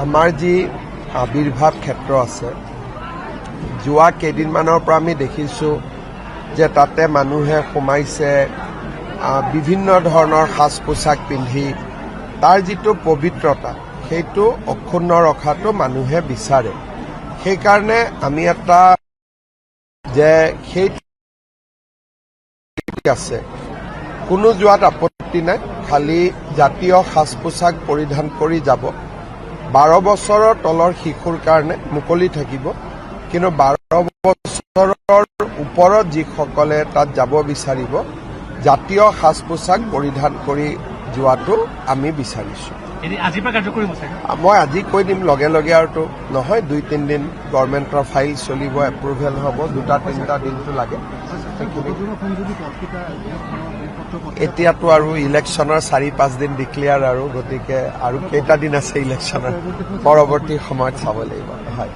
আমাৰ যি আবিৰ্ভাৱ ক্ষেত্ৰ আছে যোৱা কেইদিনমানৰ পৰা আমি দেখিছোঁ যে তাতে মানুহে সোমাইছে বিভিন্ন ধৰণৰ সাজ পোছাক পিন্ধি তাৰ যিটো পবিত্ৰতা সেইটো অক্ষুণ্ণ ৰখাটো মানুহে বিচাৰে সেইকাৰণে আমি এটা যে সেই আছে কোনো যোৱাত আপত্তি নাই খালি জাতীয় সাজ পোছাক পৰিধান কৰি যাব 12 বছৰৰ তলৰ শিশুৰ কাৰণে মুকলি থাকিব কিন্তু 12 বছৰৰ ওপৰত যিসকলে তাত যাব বিচাৰিব জাতীয় সাজ পোছাক পৰিধান কৰি যোৱাটো আমি বিচাৰিছোঁ মই আজি কৈ দিম লগে লগে আৰুতো নহয় 2-3 দিন গভৰ্ণমেণ্টৰ ফাইল চলিব এপ্ৰুভেল হ'ব 2-3টা দিনটো লাগে এতিয়াতো আৰু ইলেকশ্যনৰ 4-5 দিন ডিক্লেয়াৰ আৰু গতিকে আৰু কেইটা দিন আছে ইলেকশ্যনৰ পৰৱৰ্তী সময়ত চাব লাগিব হয়